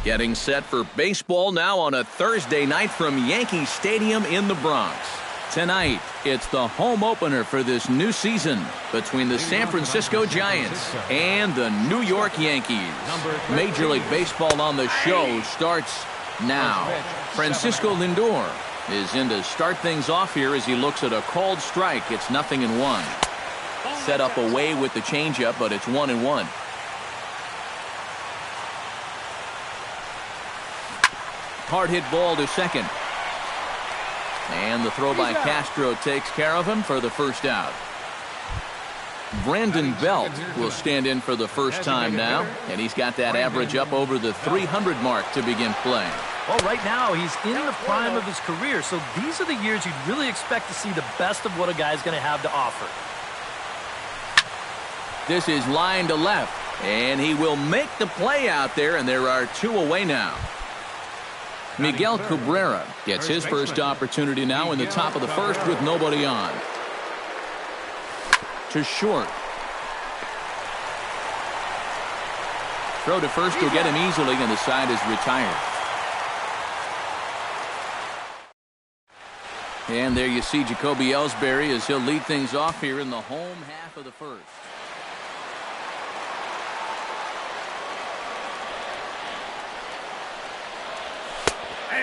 Getting set for baseball now on a Thursday night from Yankee Stadium in the Bronx. Tonight, it's the home opener for this new season between the San Francisco Giants and the New York Yankees. Major League Baseball on the Show starts now. Francisco Lindor is in to start things off here as he looks at a called strike. It's 0-1. Set up away with the changeup, but it's 1-1. Hard hit ball to second. And the throw by Castro takes care of him for the first out. Brandon Belt will stand in for the first time now, and he's got that average up over the 300 mark to begin play. Well, right now he's in the prime of his career, so these are the years you'd really expect to see the best of what a guy's going to have to offer. This is line to left, and he will make the play out there, and there are two away now. Miguel Cabrera gets his first opportunity now in the top of the first with nobody on. To short. Throw to first will get him easily, and the side is retired. And there you see Jacoby Ellsbury as he'll lead things off here in the home half of the first.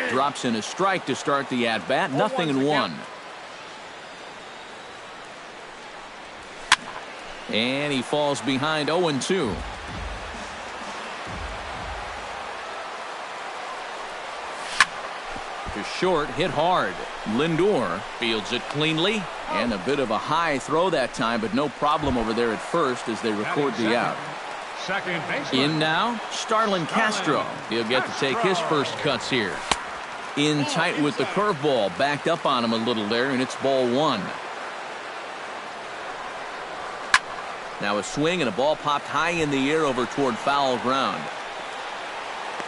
Drops in a strike to start the at-bat. 0-1. And he falls behind 0-2. To short, hit hard. Lindor fields it cleanly. And a bit of a high throw that time, but no problem over there at first as they record the out. In now, Starlin Castro. He'll get to take his first cuts here. In tight with the curveball, backed up on him a little there, and it's ball one. Now a swing and a ball popped high in the air over toward foul ground.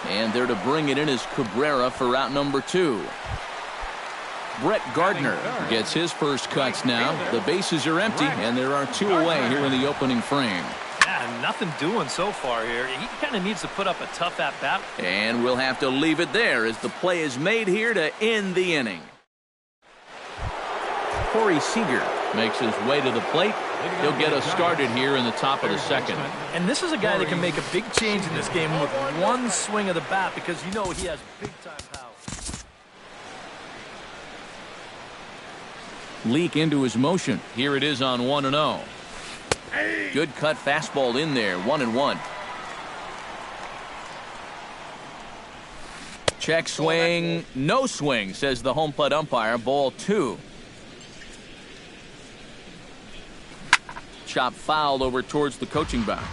And there to bring it in is Cabrera for out number 2. Brett Gardner gets his first cuts now. The bases are empty, and there are two away here in the opening frame. Yeah, nothing doing so far here. He kind of needs to put up a tough at-bat. And we'll have to leave it there as the play is made here to end the inning. Corey Seager makes his way to the plate. He'll get us started here in the top of the second. And this is a guy that can make a big change in this game with one swing of the bat because you know he has big-time power. Leak into his motion. Here it is on 1-0. Good cut fastball in there. 1-1. Check swing. No swing, says the home plate umpire. Ball 2. Chop foul over towards the coaching box.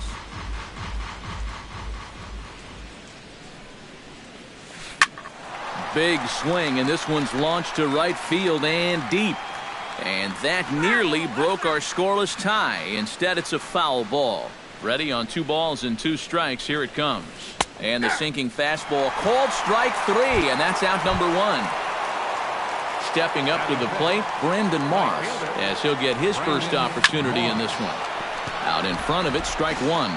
Big swing, and this one's launched to right field and deep. And that nearly broke our scoreless tie. Instead, it's a foul ball. Ready on 2 balls and 2 strikes. Here it comes. And the sinking fastball called strike 3, and that's out number 1. Stepping up to the plate, Brandon Moss, as he'll get his first opportunity in this one. Out in front of it, strike 1.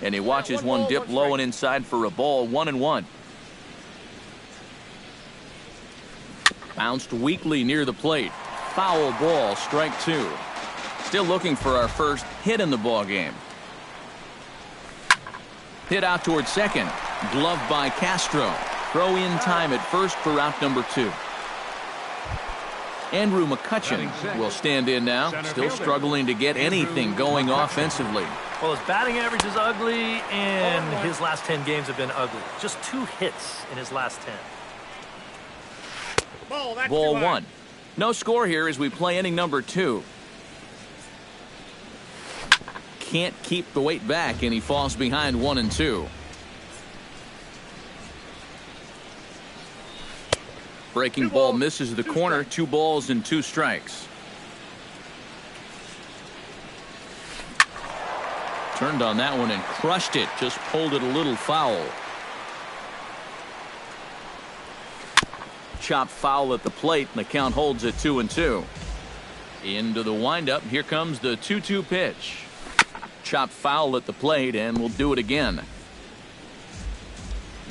And he watches one dip low and inside for a ball. 1-1. Bounced weakly near the plate. Foul ball, strike 2. Still looking for our first hit in the ball game. Hit out towards second. Gloved by Castro. Throw in time at first for out number 2. Andrew McCutchen will stand in now. Still struggling to get anything going offensively. Well, his batting average is ugly, and his last 10 games have been ugly. Just 2 hits in his last 10. Ball 1. No score here as we play inning number 2. Can't keep the weight back, and he falls behind 1-2. Breaking ball misses the corner. 2 balls and 2 strikes. Turned on that one and crushed it. Just pulled it a little foul. Chop foul at the plate, and the count holds at 2-2. Into the windup. Here comes the 2-2 pitch. Chopped foul at the plate, and we'll do it again.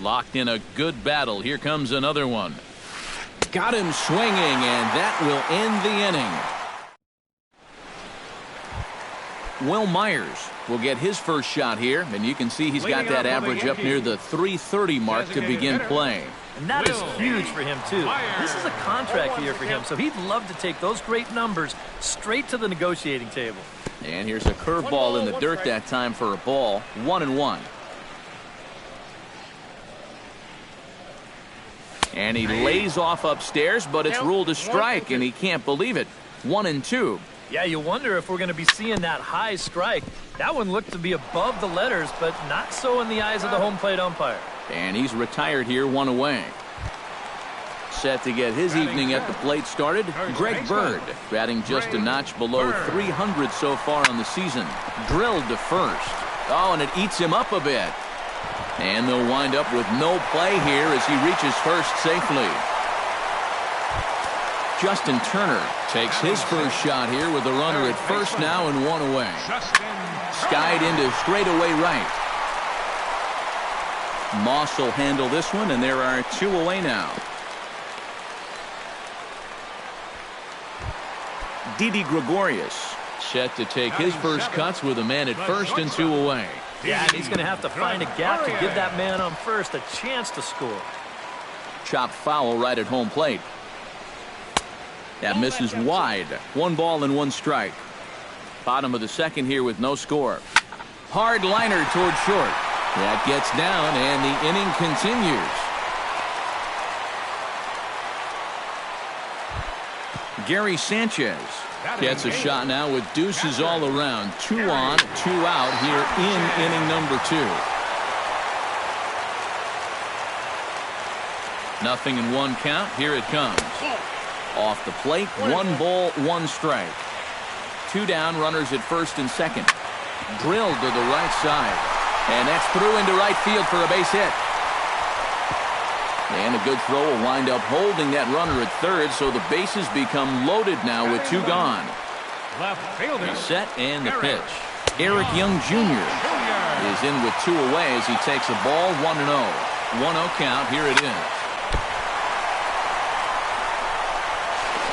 Locked in a good battle. Here comes another one. Got him swinging, and that will end the inning. Will Myers will get his first shot here, and you can see he's got that average up near the .330 mark to begin play. And that is huge for him, too. This is a contract year for him, so he'd love to take those great numbers straight to the negotiating table. And here's a curveball in the dirt that time for a ball. 1-1. And he lays off upstairs, but it's ruled a strike, and he can't believe it. 1-2. Yeah, you wonder if we're going to be seeing that high strike. That one looked to be above the letters, but not so in the eyes of the home plate umpire. And he's retired here, 1 away. Set to get his evening at the plate started, Greg Bird, batting just a notch below 300 so far on the season. Drilled to first. Oh, and it eats him up a bit. And they'll wind up with no play here as he reaches first safely. Justin Turner takes his first shot here with a runner at first now and 1 away. Skied into straightaway right. Moss will handle this one, and there are 2 away now. Didi Gregorius set to take his first cuts with a man at first and 2 away. Yeah, and he's going to have to find a gap to give that man on first a chance to score. Chopped foul right at home plate. That misses wide. 1 ball and 1 strike. Bottom of the second here with no score. Hard liner toward short. That gets down, and the inning continues. Gary Sanchez gets a shot now with deuces all around. 2 on, 2 out here in inning number 2. 0-1 count. Here it comes. Off the plate, 1 ball, 1 strike. 2 down, runners at first and second. Drilled to the right side. And that's through into right field for a base hit. And a good throw will wind up holding that runner at third, so the bases become loaded now with 2 gone. He's set and the pitch. Eric Young Jr. is in with 2 away as he takes a ball. 1-0. 1-0 count. Here it is.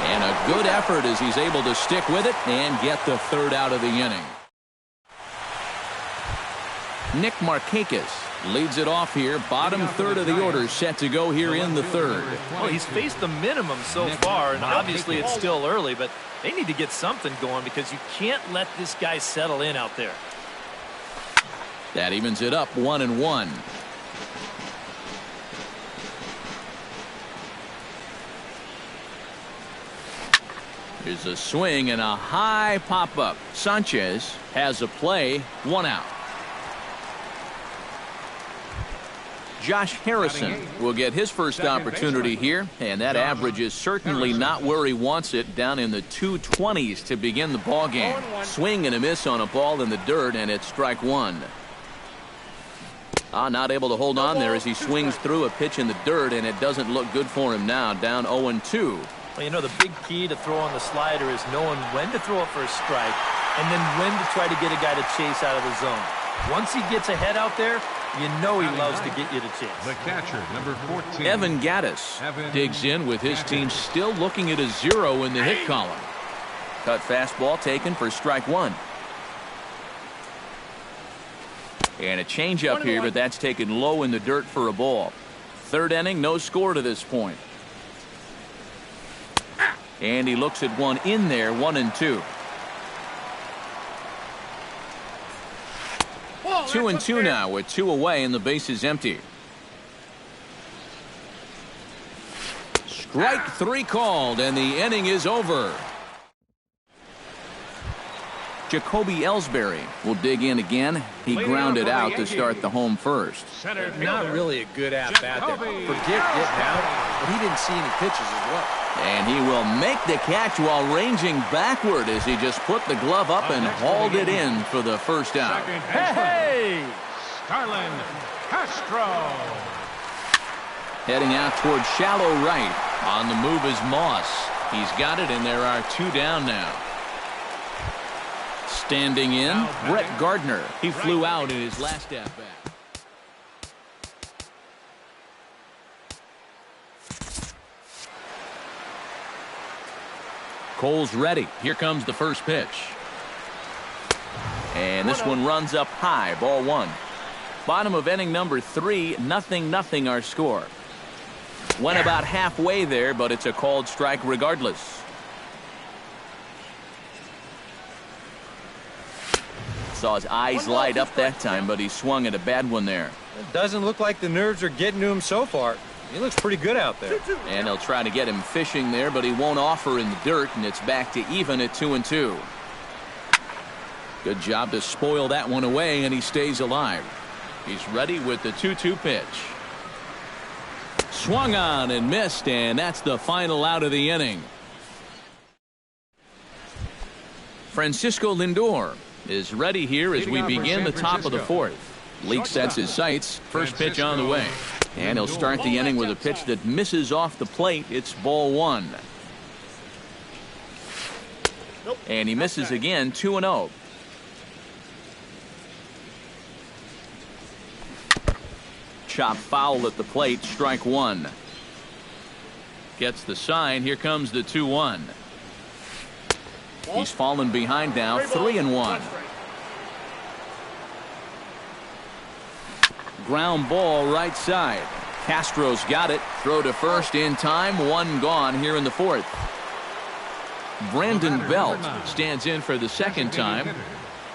And a good effort as he's able to stick with it and get the 3rd out of the inning. Nick Markakis leads it off here. Bottom 3rd of the order set to go here in the 3rd. Well, he's faced the minimum so far, and obviously it's still early, but they need to get something going because you can't let this guy settle in out there. That evens it up 1-1. Here's a swing and a high pop-up. Sanchez has a play. 1 out. Josh Harrison will get his first opportunity here, and that average is certainly not where he wants it, down in the 220s to begin the ball game. Swing and a miss on a ball in the dirt, and it's strike 1. Not able to hold on there as he swings through a pitch in the dirt, and it doesn't look good for him now, down 0-2. Well, you know, the big key to throwing the slider is knowing when to throw it for a strike and then when to try to get a guy to chase out of the zone. Once he gets ahead out there, you know he loves to get you to chase. The catcher, number 14. Evan Gattis digs in with his team still looking at a 0 in the hit column. Cut fastball taken for strike 1. And a changeup here, but that's taken low in the dirt for a ball. 3rd inning, no score to this point. And he looks at one in there, 1-2. 2-2 now with 2 away and the base is empty. Strike 3 called and the inning is over. Jacoby Ellsbury will dig in again. He grounded out to start the home first. Not really a good at-bat there. Forget getting out, but he didn't see any pitches as well. And he will make the catch while ranging backward as he just put the glove up and hauled it in for the first out. Hey! Starlin Castro. Heading out toward shallow right. On the move is Moss. He's got it, and there are 2 down now. Standing in, Brett Gardner. He flew out in his last at-bat. Cole's ready. Here comes the first pitch. And this one runs up high. Ball one. Bottom of inning number 3. 0-0 our score. Went about halfway there, but it's a called strike regardless. Saw his eyes light up that time, but he swung at a bad one there. It doesn't look like the nerves are getting to him so far. He looks pretty good out there. And they'll try to get him fishing there, but he won't offer in the dirt, and it's back to even at 2-2. Good job to spoil that one away, and he stays alive. He's ready with the 2-2 pitch. Swung on and missed, and that's the final out of the inning. Francisco Lindor is ready here as we begin the top of the fourth. Leake sets his sights. First pitch on the way. And he'll start the inning with a pitch that misses off the plate. It's ball one. And he misses again, 2-0. Chop foul at the plate, strike one. Gets the sign. Here comes the 2-1. He's fallen behind now, 3-1. Ground ball right side. Castro's got it. Throw to first in time. One gone here in the fourth. Brandon Belt stands in for the second time.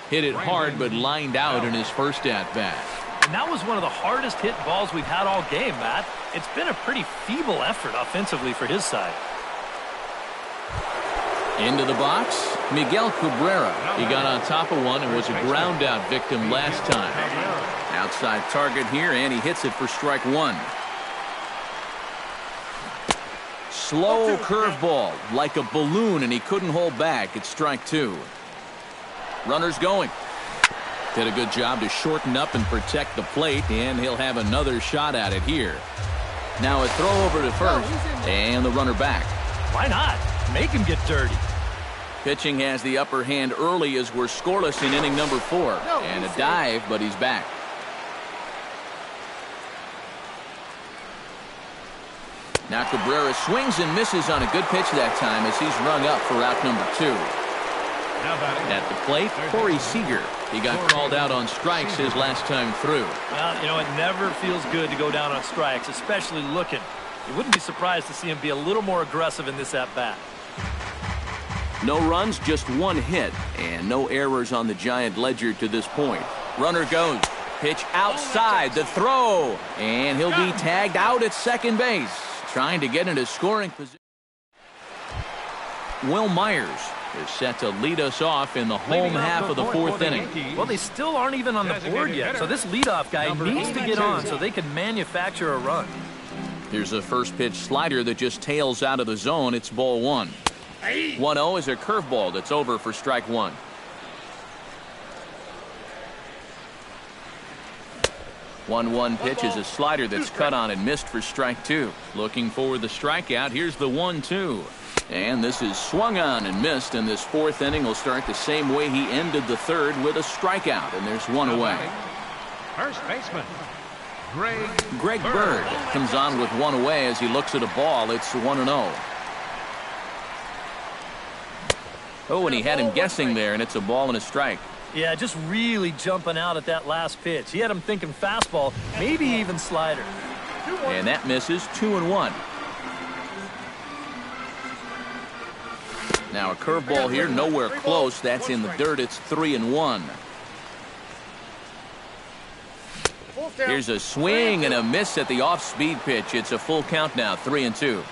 Hit it hard, but lined out in his first at-bat. And that was one of the hardest hit balls we've had all game, Matt. It's been a pretty feeble effort offensively for his side. Into the box, Miguel Cabrera. He got on top of one and was a ground out victim last time. Outside target here, and he hits it for strike one. Slow curveball, like a balloon, and he couldn't hold back. It's strike two. Runners going. Did a good job to shorten up and protect the plate, and he'll have another shot at it here. Now a throw over to first, and the runner back. Why not? Make him get dirty. Pitching has the upper hand early as we're scoreless in inning number 4. And a dive, but he's back. Now Cabrera swings and misses on a good pitch that time as he's rung up for out number 2. At the plate, Corey Seager. He got called out on strikes his last time through. Well, you know, it never feels good to go down on strikes, especially looking. You wouldn't be surprised to see him be a little more aggressive in this at-bat. No runs, just one hit, and no errors on the Giant ledger to this point. Runner goes. Pitch outside, the throw, and he'll be tagged out at second base, trying to get into scoring position. Will Myers is set to lead us off in the home half of the fourth inning. Well, they still aren't even on the board yet, so this leadoff guy needs to get on so they can manufacture a run. Here's a first pitch slider that just tails out of the zone. It's ball one. 1-0 is a curveball that's over for strike one. One pitch is a slider that's cut on and missed for strike two. Looking for the strikeout. Here's the 1-2. And this is swung on and missed, and this fourth inning will start the same way he ended the third with a strikeout, and there's one away. First baseman, Greg Bird comes on with one away as he looks at a ball. It's 1-0. Oh, and he had him guessing there, and it's a ball and a strike. Yeah, just really jumping out at that last pitch. He had him thinking fastball, maybe even slider. And that misses. 2-1. Now a curveball here, nowhere close. That's in the dirt. It's 3-1. Here's a swing and a miss at the off-speed pitch. It's a full count now, 3-2.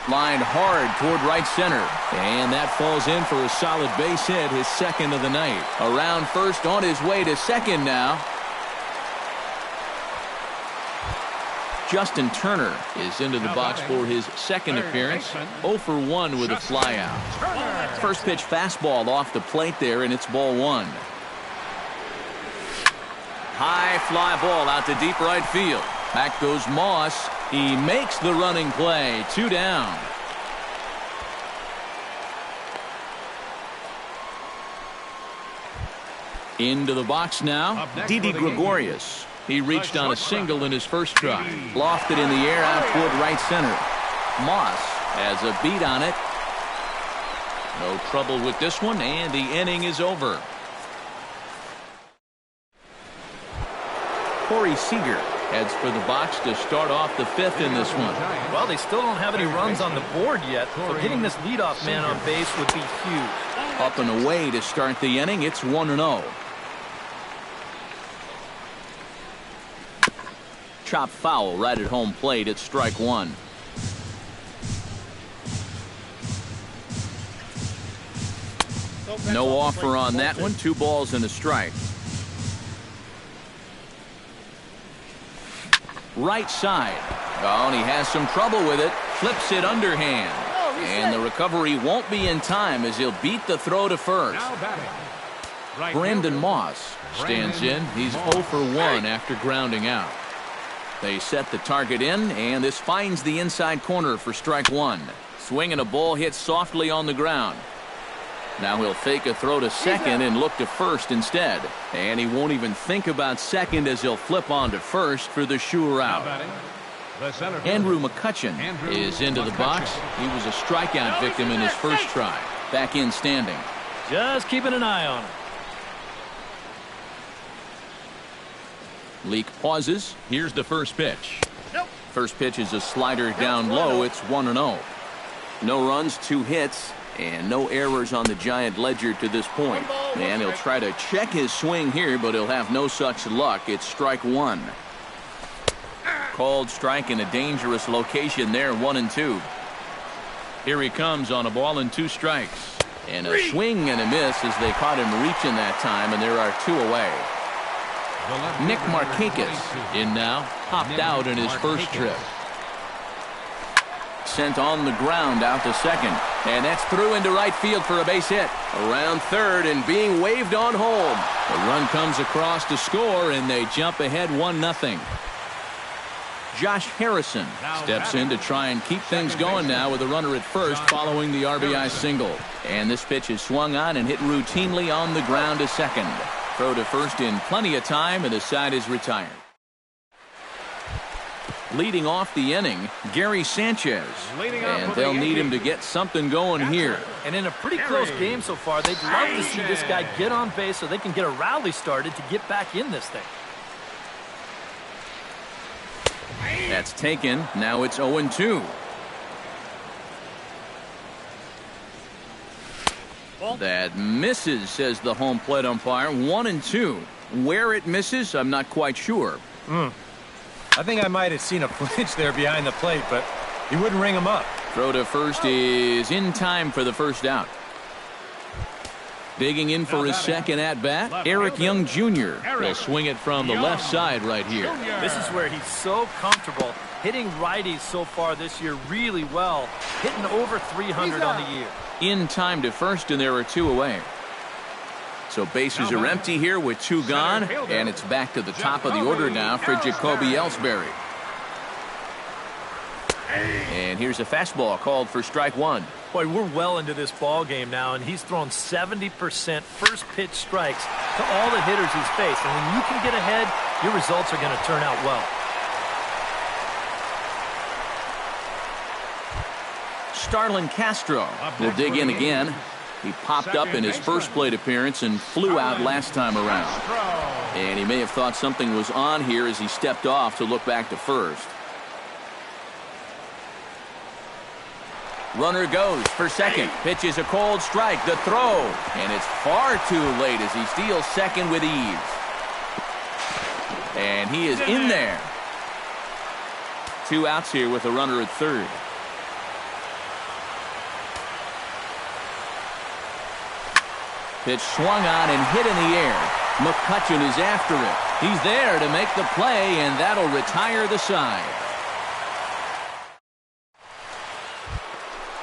Lined hard toward right center. And that falls in for a solid base hit, his second of the night. Around first, on his way to second now. Justin Turner is into the box for his second appearance. 0 for 1 with a flyout. First pitch fastball off the plate there, and it's ball one. High fly ball out to deep right field. Back goes Moss. He makes the running play. 2 down. Into the box now, Didi Gregorius. He reached on a single in his first try. Lofted in the air out toward right center. Moss has a beat on it. No trouble with this one, and the inning is over. Corey Seager heads for the box to start off the fifth in this one. Well, they still don't have any runs on the board yet, so getting this leadoff man on base would be huge. Up and away to start the inning. It's 1-0. Chop foul right at home plate. It's strike one. No offer on that one. 2 balls and a strike. Right side. Oh, and he has some trouble with it. Flips it underhand. And the recovery won't be in time as he'll beat the throw to first. Brandon Moss stands in. He's 0 for 1 after grounding out. They set the target in, and this finds the inside corner for strike one. Swing and a ball hits softly on the ground. Now he'll fake a throw to second and look to first instead. And he won't even think about second as he'll flip on to first for the sure out. Andrew McCutchen is into the box. He was a strikeout victim in his first try. Back in standing. Just keeping an eye on him. Leak pauses. Here's the first pitch. First pitch is a slider down low. It's 1-0. No runs, 2 hits, and no errors on the Giant ledger to this point. And he'll try to check his swing here, but he'll have no such luck. It's strike one. Called strike in a dangerous location there, 1-2. Here he comes on a ball and 2 strikes. And a swing and a miss as they caught him reaching that time, and there are 2 away. Nick Markakis in now, hopped out in his first trip. Sent on the ground out to second, and that's through into right field for a base hit. Around third and being waved on home. The run comes across to score, and they jump ahead 1-0. Josh Harrison steps in to try and keep things going now with a runner at first following the RBI single. And this pitch is swung on and hit routinely on the ground to second. Throw to first in plenty of time, and the side is retired. Leading off the inning, Gary Sanchez. And they'll need him to get something going here. And in a pretty close game so far, they'd love to see this guy get on base so they can get a rally started to get back in this thing. That's taken. Now it's 0-2. That misses, says the home plate umpire. 1-2. Where it misses, I'm not quite sure. I think I might have seen a flinch there behind the plate, but he wouldn't ring him up. Throw to first is in time for the first out. Digging in for his second at-bat, Eric Young Jr. will swing it from the left side right here. This is where he's so comfortable hitting righties so far this year really well, hitting over 300 on the year. In time to first, and there are 2 away. So bases are empty here with 2 gone, and it's back to the top of the order now for Jacoby Ellsbury. And here's a fastball called for strike one. Boy, we're well into this ball game now, and he's thrown 70% first pitch strikes to all the hitters he's faced. And when you can get ahead, your results are going to turn out well. Starlin Castro will dig in again. He popped up in his first plate appearance and flew out last time around. And he may have thought something was on here as he stepped off to look back to first. Runner goes for second. Pitch is a cold strike. The throw. And it's far too late as he steals second with ease. And he is in there. 2 outs here with a runner at third. Pitch swung on and hit in the air. McCutchen is after it. He's there to make the play, and that'll retire the side.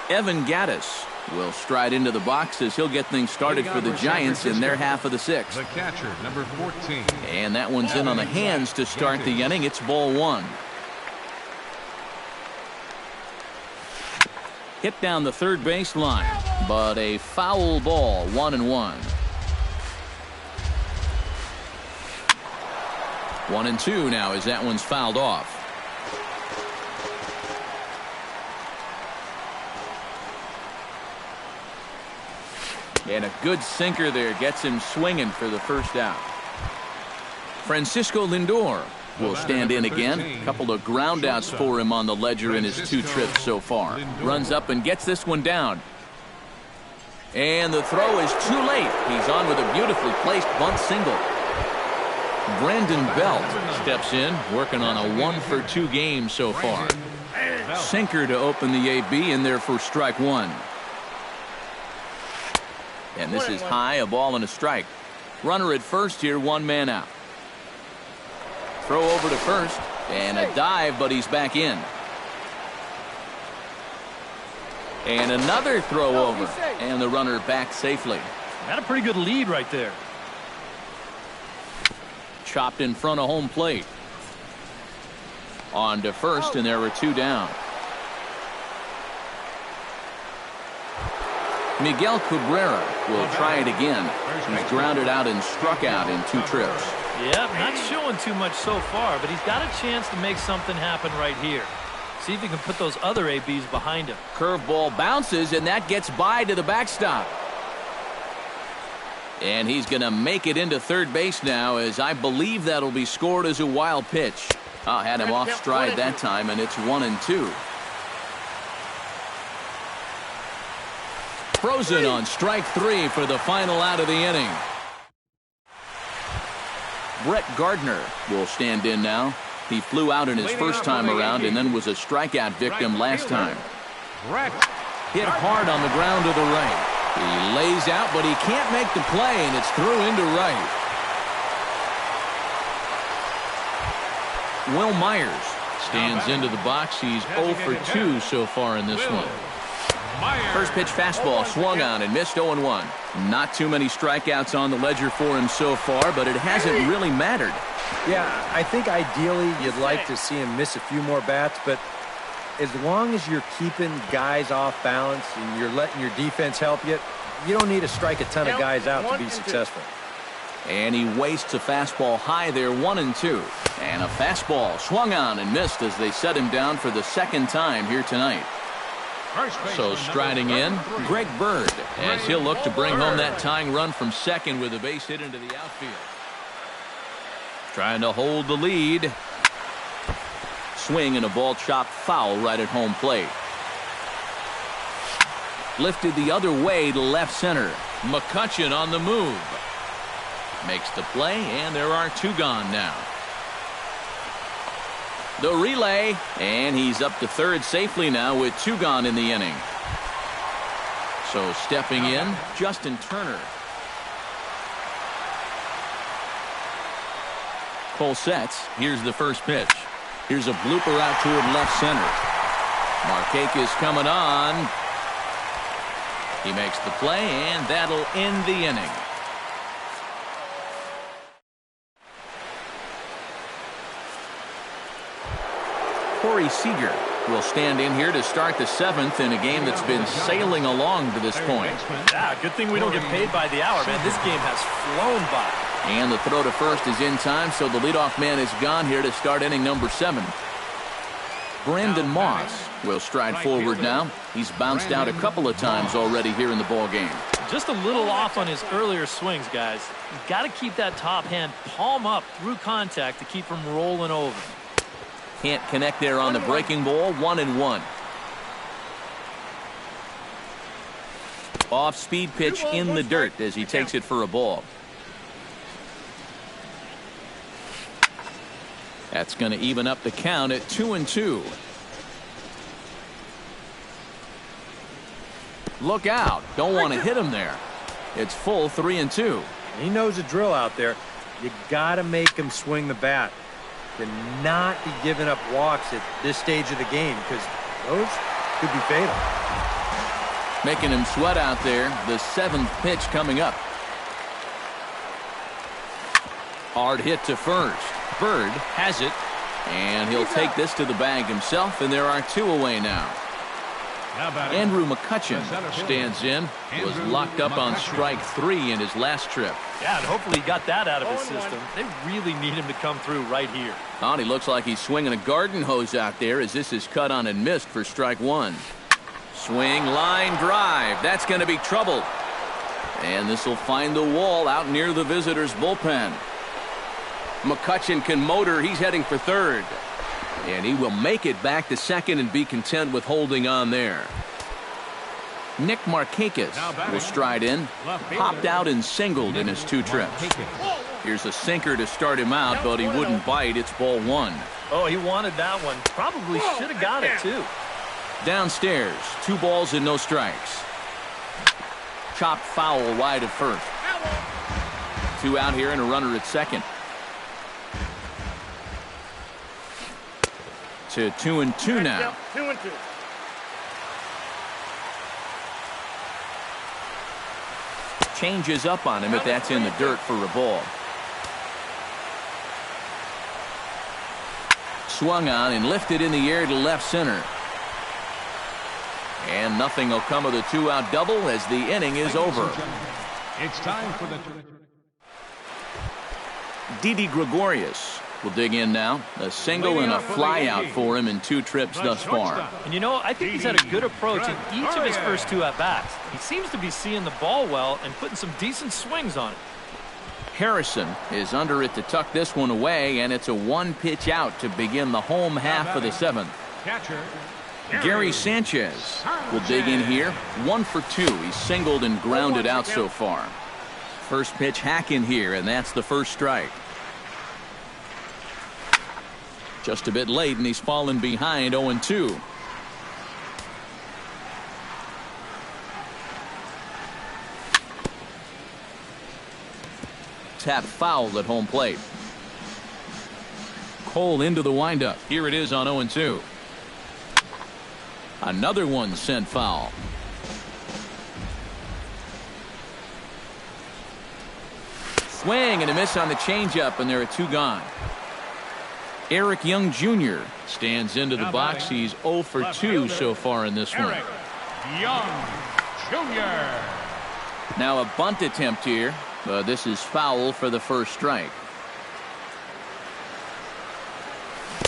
Evan Gattis will stride into the box as he'll get things started for the Giants in their half of the 6th. The catcher, number 14. And that one's in on the hands to start the inning. It's ball 1. Hit down the third base line, but a foul ball, 1-1. 1-2 now as that one's fouled off. And a good sinker there gets him swinging for the first out. Francisco Lindor will stand in again. A couple of ground outs for him on the ledger in his 2 trips so far. Runs up and gets this one down. And the throw is too late. He's on with a beautifully placed bunt single. Brandon Belt steps in, working on a 1-for-2 game so far. Sinker to open the AB in there for strike 1. And this is high, a ball and a strike. Runner at first here, 1 man out. Throw over to first, and a dive, but he's back in. And another throw over, and the runner back safely. Got a pretty good lead right there. Chopped in front of home plate. On to first, and there were 2 down. Miguel Cabrera will try it again. He's grounded out and struck out in 2 trips. Yeah, not showing too much so far, but he's got a chance to make something happen right here. See if he can put those other ABs behind him. Curveball bounces, and that gets by to the backstop. And he's going to make it into third base now, as I believe that'll be scored as a wild pitch. Had him off stride that time, and it's 1-2. Frozen on strike 3 for the final out of the inning. Brett Gardner will stand in now. He flew out in his first time around and then was a strikeout victim last time. Hit hard on the ground to the right. He lays out, but he can't make the play, and it's through into right. Will Myers stands into the box. He's 0 for 2 so far in this one. First pitch fastball swung on and missed 0-1. Not too many strikeouts on the ledger for him so far, but it hasn't really mattered. Yeah, I think ideally you'd like to see him miss a few more bats, but as long as you're keeping guys off balance and you're letting your defense help you, you don't need to strike a ton of guys out to be successful. And he wastes a fastball high there, 1-2. And a fastball swung on and missed as they set him down for the second time here tonight. So striding in, Greg Bird, as he'll look to bring home that tying run from second with a base hit into the outfield. Trying to hold the lead. Swing and a ball chopped foul right at home plate. Lifted the other way to left center. McCutchen on the move. Makes the play, and there are 2 gone now. The relay, and he's up to third safely now with 2 gone in the inning. So stepping in, Justin Turner. Cole sets. Here's the first pitch. Here's a blooper out toward left center. Markakis coming on. He makes the play, and that'll end the inning. Corey Seager will stand in here to start the 7th in a game that's been sailing along to this point. Yeah, good thing we don't get paid by the hour, man. This game has flown by. And the throw to first is in time, so the leadoff man is gone here to start inning number 7. Brandon Moss will stride forward now. He's bounced out a couple of times already here in the ball game. Just a little off on his earlier swings, guys. You've got to keep that top hand palm up through contact to keep him rolling over. Can't connect there on the breaking ball. 1-1. Off speed pitch in the dirt as he takes it for a ball. That's going to even up the count at 2-2. Look out. Don't want to hit him there. It's full 3-2. He knows the drill out there. You got to make him swing the bat. To not be giving up walks at this stage of the game, because those could be fatal. Making him sweat out there. The 7th pitch coming up. Hard hit to first. Bird has it, and he'll take this to the bag himself, and there are 2 away now. Andrew McCutcheon stands in. Was locked up on strike 3 in his last trip. Yeah, and hopefully he got that out of his system. They really need him to come through right here. Oh, he looks like he's swinging a garden hose out there as this is cut on and missed for strike 1. Swing, line, drive. That's going to be trouble. And this will find the wall out near the visitors' bullpen. McCutcheon can motor. He's heading for third. And he will make it back to second and be content with holding on there. Nick Markakis will stride in. Popped out and singled in his 2 trips. Here's a sinker to start him out, but he wouldn't bite. It's ball 1. Oh, he wanted that one. Probably should have got it, too. Downstairs, 2 balls and no strikes. Chopped foul wide of first. 2 out here and a runner at second. To 2-2 now. 2-2. Changes up on him if that's in the dirt for a ball. Swung on and lifted in the air to left center. And nothing will come of the 2-out double as the inning is over. It's time for the... Didi Gregorius will dig in now. A single and a fly out for him in 2 trips thus far. And you know, I think he's had a good approach in each of his first 2 at-bats. He seems to be seeing the ball well and putting some decent swings on it. Harrison is under it to tuck this one away, and it's a 1-pitch out to begin the home half of the 7th. Catcher. Gary Sanchez will dig in here. 1 for 2. He's singled and grounded out so far. First pitch hack in here, and that's the first strike. Just a bit late, and he's fallen behind 0-2. Tap foul at home plate. Cole into the windup. Here it is on 0-2. Another one sent foul. Swing and a miss on the changeup, and there are 2 gone. Eric Young Jr. stands into the box. He's 0 for 2 so far in this one. Eric Young Jr. Now a bunt attempt here. This is foul for the first strike.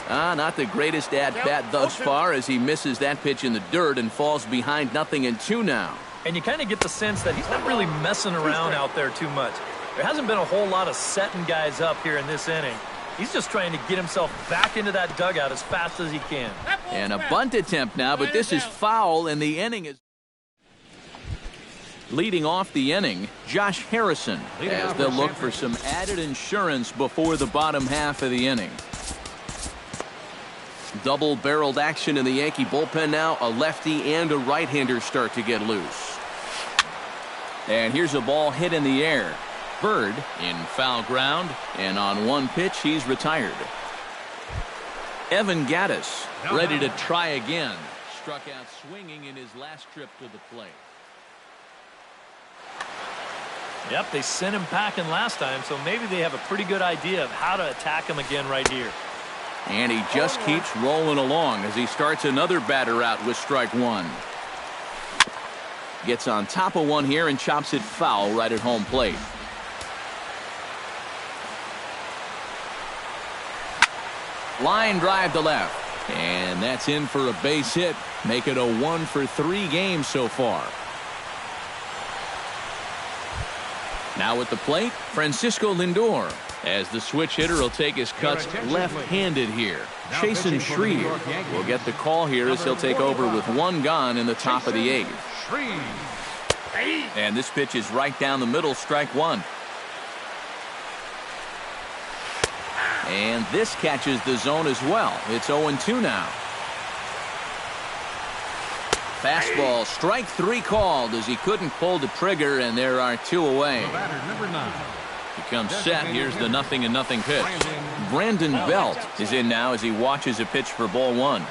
Not the greatest at-bat thus far as he misses that pitch in the dirt and falls behind 0-2 now. And you kind of get the sense that he's not really messing around out there too much. There hasn't been a whole lot of setting guys up here in this inning. He's just trying to get himself back into that dugout as fast as he can. And a bunt attempt now, but this is foul, and the inning is... Leading off the inning, Josh Harrison, as they'll look for some added insurance before the bottom half of the inning. Double-barreled action in the Yankee bullpen now. A lefty and a right-hander start to get loose. And here's a ball hit in the air. Bird in foul ground, and on 1 pitch, he's retired. Evan Gattis ready to try again. Struck out swinging in his last trip to the plate. Yep, they sent him packing last time, so maybe they have a pretty good idea of how to attack him again right here. And he just keeps rolling along as he starts another batter out with strike 1. Gets on top of one here and chops it foul right at home plate. Line drive to left. And that's in for a base hit. Make it a 1 for 3 games so far. Now at the plate, Francisco Lindor, as the switch hitter will take his cuts left-handed here. Chasen Shreve will get the call here as he'll take over with 1 gone in the top of the 8th. And this pitch is right down the middle, strike 1. And this catches the zone as well. It's 0-2 now. Fastball, strike 3 called as he couldn't pull the trigger, and there are 2 away. Number 9. He comes set. Here's the 0-0 pitch. Brandon Belt is in now as he watches a pitch for ball 1.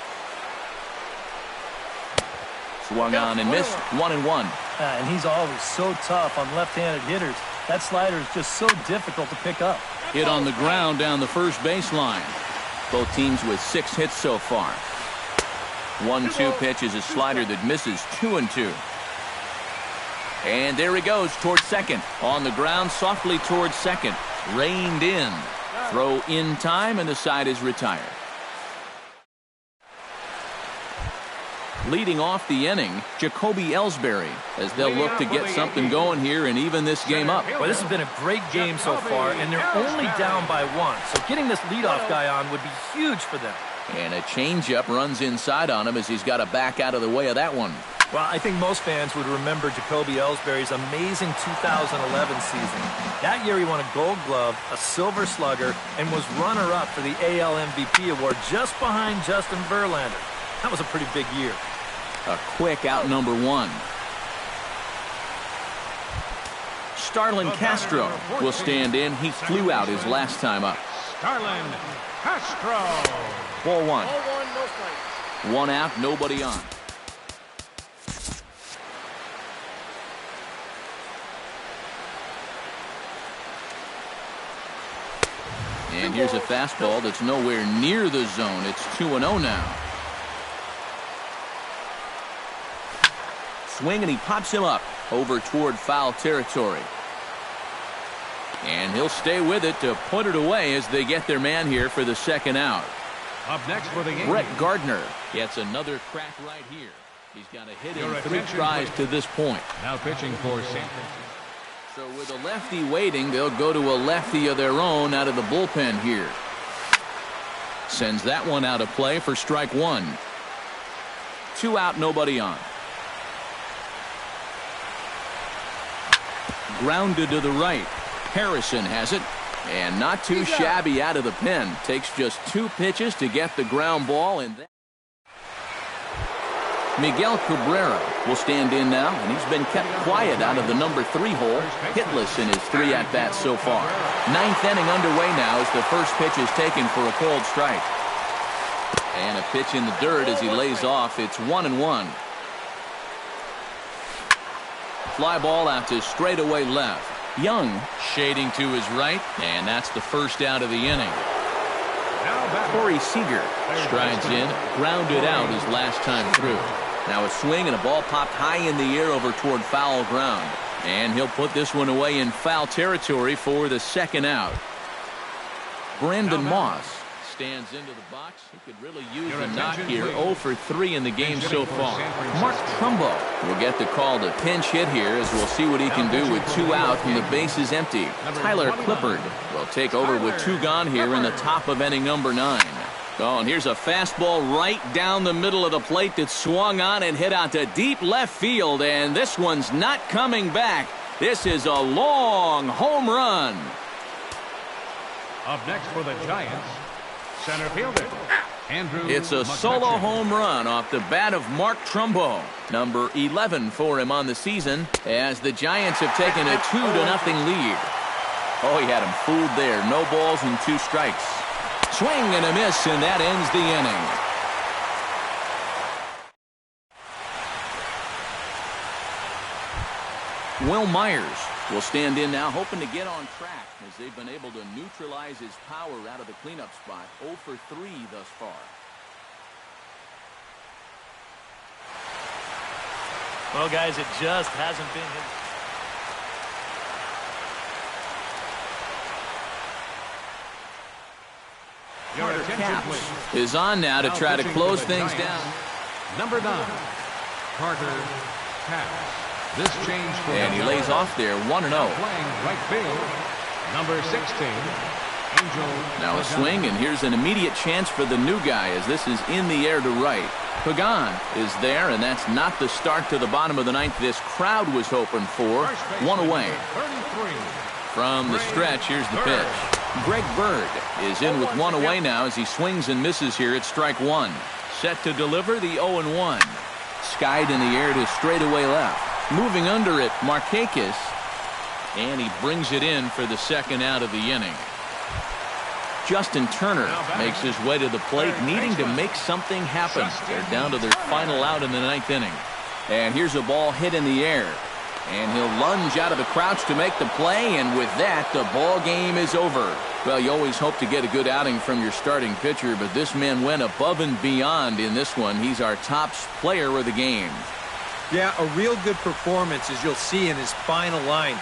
Swung on and missed. 1-1. And he's always so tough on left-handed hitters. That slider is just so difficult to pick up. Hit on the ground down the first baseline. Both teams with 6 hits so far. 1-2 pitch is a slider that misses 2-2. And there he goes towards second. On the ground, softly towards second. Reined in. Throw in time, and the side is retired. Leading off the inning, Jacoby Ellsbury, as they'll look to get something going here and even this game up. Well, this has been a great game so far, and they're only down by 1. So getting this leadoff guy on would be huge for them. And a changeup runs inside on him as he's got to back out of the way of that one. Well, I think most fans would remember Jacoby Ellsbury's amazing 2011 season. That year he won a Gold Glove, a Silver Slugger, and was runner-up for the AL MVP award just behind Justin Verlander. That was a pretty big year. A quick out number 1. Starlin Castro will stand in. He flew out his last time up. Starlin Castro. Ball 1. Ball 1, no strikes. 1 out, nobody on. And here's a fastball that's nowhere near the zone. It's 2-0 now. Swing, and he pops him up over toward foul territory. And he'll stay with it to put it away as they get their man here for the second out. Up next for the game. Brett Gardner gets another crack right here. He's got a hit in 3 tries to this point. Now pitching for San Francisco. So with a lefty waiting, they'll go to a lefty of their own out of the bullpen here. Sends that one out of play for strike 1. 2 out, nobody on. Grounded to the right. Harrison has it. And not too shabby out of the pen. Takes just 2 pitches to get the ground ball. And that Miguel Cabrera will stand in now, and he's been kept quiet out of the number 3 hole. Hitless in his 3 at-bats so far. 9th inning underway now as the first pitch is taken for a cold strike. And a pitch in the dirt as he lays off. It's 1-1. Fly ball out to straightaway left. Young shading to his right, and that's the first out of the inning. Corey Seager strides in, grounded out his last time through. Now a swing and a ball popped high in the air over toward foul ground. And he'll put this one away in foul territory for the second out. Brandon Moss stands into the box. He could really use a knock here. 0 for 3 in the game so far. Mark Trumbo will get the call to pinch hit here as we'll see what he can do with 2 out and the base is empty. Tyler Clippard will take over with 2 gone here in the top of inning number 9. Oh, and here's a fastball right down the middle of the plate that swung on and hit out to deep left field, and this one's not coming back. This is a long home run. Up next for the Giants, center fielder Andrew. It's a solo home run off the bat of Mark Trumbo. Number 11 for him on the season as the Giants have taken a 2-0 lead. Oh, he had him fooled there. No balls and 2 strikes. Swing and a miss, and that ends the inning. Will Myers will stand in now, hoping to get on track as they've been able to neutralize his power out of the cleanup spot. 0 for 3 thus far. Well, guys, it just hasn't been his. Carter Capps is on now to try to close things down. Number 9, Carter Capps. This change for and he lays off there 1-0. playing right field. Number 16, Angel. Now a swing, and here's an immediate chance for the new guy as this is in the air to right. Pagan is there, and that's not the start to the bottom of the 9th this crowd was hoping for. 1 away. 33. From the stretch, here's the pitch. Greg Bird is in with 1 away now as he swings and misses here at strike 1. Set to deliver the 0-1. Skied in the air to straightaway left. Moving under it, Markakis, and he brings it in for the second out of the inning. Justin Turner makes his way to the plate, needing to make something happen. They're down to their final out in the 9th inning. And here's a ball hit in the air. And he'll lunge out of the crouch to make the play, and with that, the ball game is over. Well, you always hope to get a good outing from your starting pitcher, but this man went above and beyond in this one. He's our top player of the game. Yeah, a real good performance, as you'll see in his final line.